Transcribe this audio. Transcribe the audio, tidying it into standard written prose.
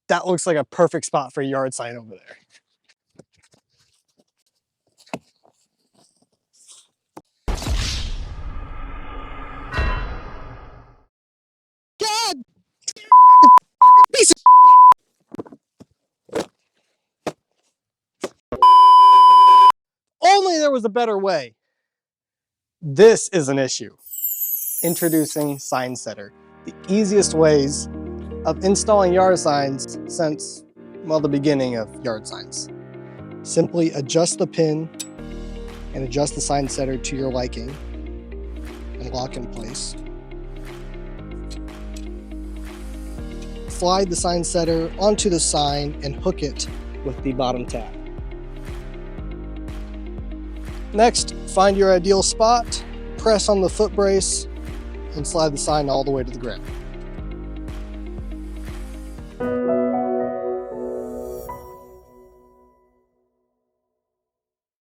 That looks like a perfect spot for a yard sign over there. God! Piece of Only there was a better way. This is an issue. Introducing Sign Setter, the easiest ways of installing yard signs since, well, the beginning of yard signs. Simply adjust the pin and adjust the sign setter to your liking and lock in place. Slide the sign setter onto the sign and hook it with the bottom tab. Next, find your ideal spot, press on the foot brace, and slide the sign all the way to the ground.